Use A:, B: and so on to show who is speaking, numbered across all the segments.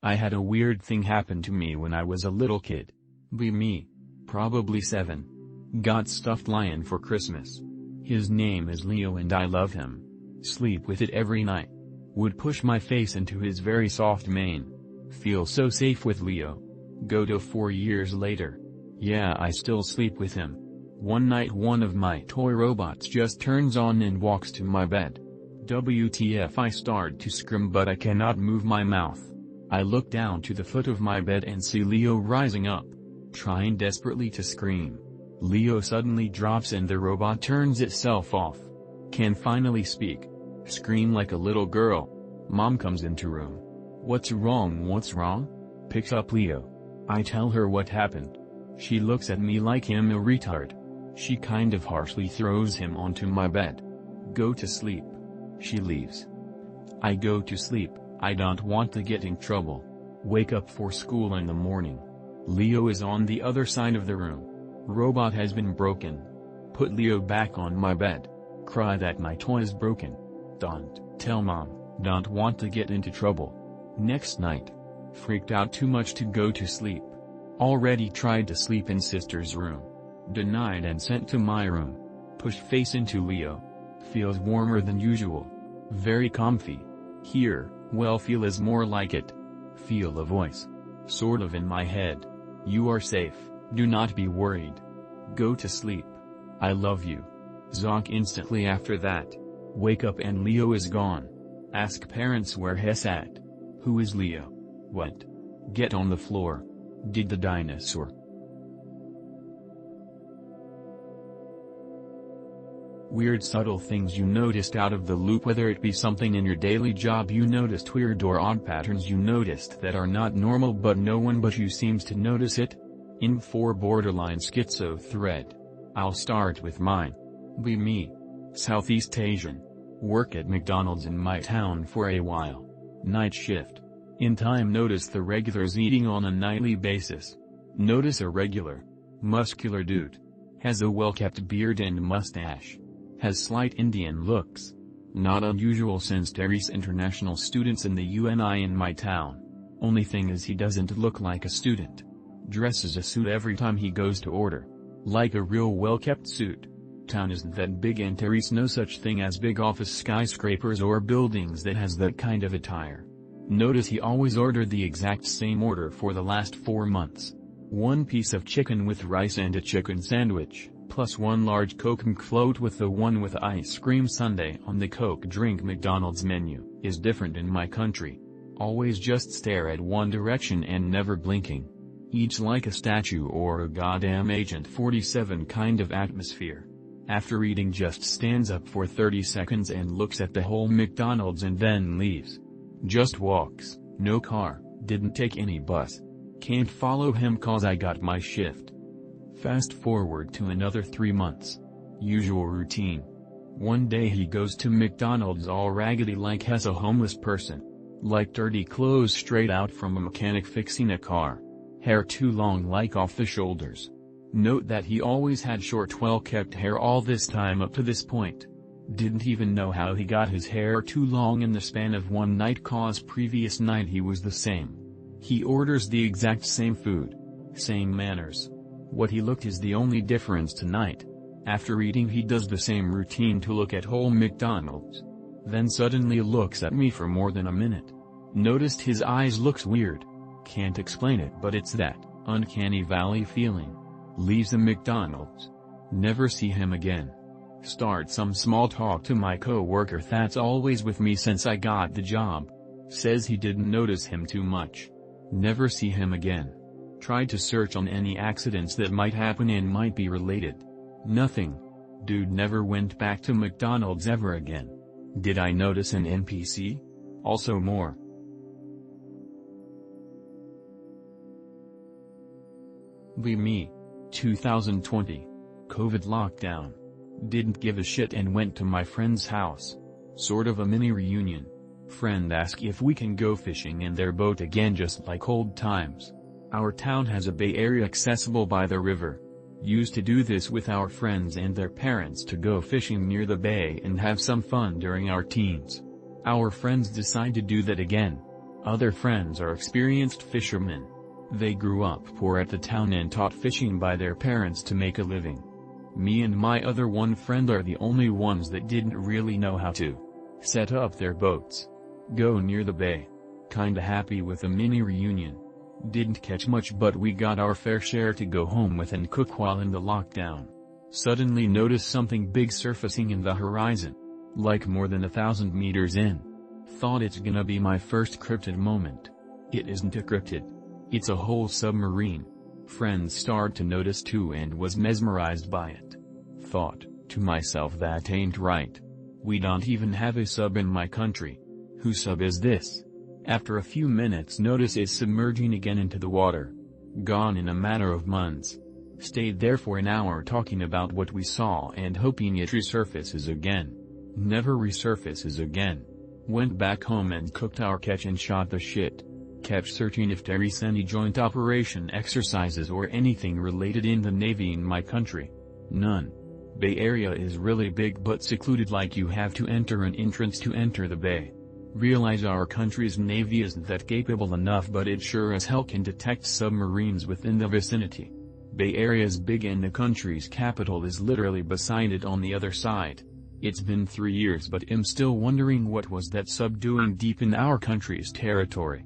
A: I had a weird thing happen to me when I was a little kid. Be me. Probably 7. Got stuffed lion for Christmas. His name is Leo and I love him. Sleep with it every night. Would push my face into his very soft mane. Feel so safe with Leo. Go to 4 years later. Yeah, I still sleep with him. One night one of my toy robots just turns on and walks to my bed. WTF, I start to scream but I cannot move my mouth. I look down to the foot of my bed and see Leo rising up, trying desperately to scream. Leo suddenly drops and the robot turns itself off. Can finally speak. Scream like a little girl. Mom comes into room. What's wrong? What's wrong? Picks up Leo. I tell her what happened. She looks at me like I'm a retard. She kind of harshly throws him onto my bed. Go to sleep. She leaves. I go to sleep. I don't want to get in trouble. Wake up for school in the morning. Leo is on the other side of the room. Robot has been broken. Put Leo back on my bed. Cry that my toy is broken. Don't tell mom. Don't want to get into trouble. Next night. Freaked out too much to go to sleep. Already tried to sleep in sister's room. Denied and sent to my room. Pushed face into Leo. Feels warmer than usual. Very comfy. Here, well, feel is more like it. Feel a voice. Sort of in my head. You are safe, do not be worried. Go to sleep. I love you. Zonk instantly after that. Wake up and Leo is gone. Ask parents where he's at. Who is Leo? What? Get on the floor. Did the dinosaur? Weird subtle things you noticed out of the loop, whether it be something in your daily job you noticed weird or odd patterns you noticed that are not normal but no one but you seems to notice it. In 4 borderline schizo thread. I'll start with mine. Be me. Southeast Asian. Work at McDonald's in my town for a while. Night shift. In time notice the regulars eating on a nightly basis. Notice a regular. Muscular dude. Has a well-kept beard and mustache. Has slight Indian looks. Not unusual since there's international students in the UNI in my town. Only thing is he doesn't look like a student. Dresses a suit every time he goes to order. Like a real well-kept suit. Town isn't that big and there's no such thing as big office skyscrapers or buildings that has that kind of attire. Notice he always ordered the exact same order for the last 4 months. 1 piece of chicken with rice and a chicken sandwich, plus 1 large Coke McFloat with the one with ice cream sundae on the Coke drink. McDonald's menu is different in my country. Always just stare at one direction and never blinking. Each like a statue or a goddamn Agent 47 kind of atmosphere. After eating just stands up for 30 seconds and looks at the whole McDonald's and then leaves. Just walks, no car, didn't take any bus. Can't follow him cause I got my shift. Fast forward to another 3 months. Usual routine. One day he goes to McDonald's all raggedy like he's a homeless person. Like dirty clothes straight out from a mechanic fixing a car. Hair too long like off the shoulders. Note that he always had short well-kept hair all this time up to this point. Didn't even know how he got his hair too long in the span of one night cause previous night he was the same. He orders the exact same food. Same manners. What he looked is the only difference tonight. After eating he does the same routine to look at whole McDonald's. Then suddenly looks at me for more than a minute. Noticed his eyes looks weird. Can't explain it but it's that uncanny valley feeling. Leaves the McDonald's. Never see him again. Start some small talk to my co-worker that's always with me since I got the job. Says he didn't notice him too much. Never see him again. Tried to search on any accidents that might happen and might be related. Nothing. Dude never went back to McDonald's ever again. Did I notice an NPC? Also more. Be me. 2020. COVID lockdown. Didn't give a shit and went to my friend's house. Sort of a mini reunion. Friend asked if we can go fishing in their boat again just like old times. Our town has a bay area accessible by the river. Used to do this with our friends and their parents to go fishing near the bay and have some fun during our teens. Our friends decide to do that again. Other friends are experienced fishermen. They grew up poor at the town and taught fishing by their parents to make a living. Me and my other one friend are the only ones that didn't really know how to set up their boats, go near the bay. Kinda happy with a mini reunion. Didn't catch much, but we got our fair share to go home with and cook while in the lockdown. Suddenly notice something big surfacing in the horizon, like more than 1,000 meters in. Thought it's gonna be my first cryptid moment. It isn't a cryptid. It's a whole submarine. Friends start to notice too and was mesmerized by it. Thought to myself, that ain't right. We don't even have a sub in my country. Whose sub is this? After a few minutes notice it's submerging again into the water. Gone in a matter of months. Stayed there for an hour talking about what we saw and hoping it resurfaces again. Never resurfaces again. Went back home and cooked our catch and shot the shit. Kept searching if there is any joint operation exercises or anything related in the Navy in my country. None. Bay Area is really big but secluded, like you have to enter an entrance to enter the bay. Realize our country's Navy isn't that capable enough, but it sure as hell can detect submarines within the vicinity. Bay Area's big and the country's capital is literally beside it on the other side. It's been 3 years but I'm still wondering what was that sub doing deep in our country's territory.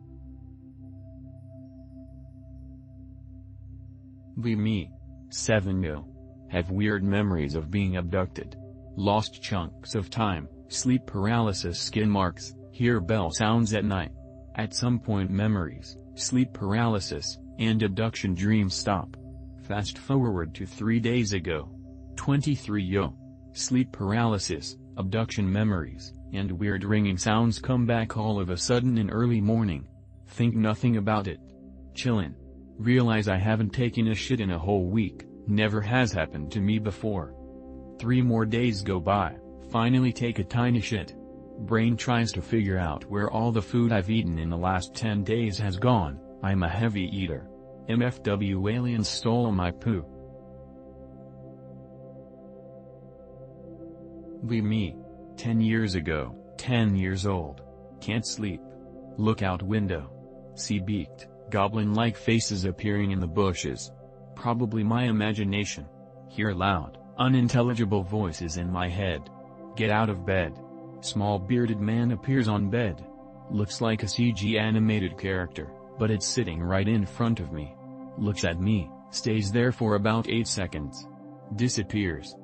A: Me, 7 have weird memories of being abducted. Lost chunks of time, sleep paralysis, skin marks, hear bell sounds at night. At some point memories, sleep paralysis, and abduction dreams stop. Fast forward to 3 days ago. 23 Sleep paralysis, abduction memories, and weird ringing sounds come back all of a sudden in early morning. Think nothing about it. Chillin'. Realize I haven't taken a shit in a whole week, never has happened to me before. 3 more days go by, finally take a tiny shit. Brain tries to figure out where all the food I've eaten in the last 10 days has gone. I'm a heavy eater. MFW aliens stole my poo. Me, 10 years ago, 10 years old. Can't sleep. Look out window. See beaked, goblin-like faces appearing in the bushes. Probably my imagination. Hear loud, unintelligible voices in my head. Get out of bed. Small bearded man appears on bed. Looks like a CG animated character, but it's sitting right in front of me. Looks at me, stays there for about 8 seconds. Disappears.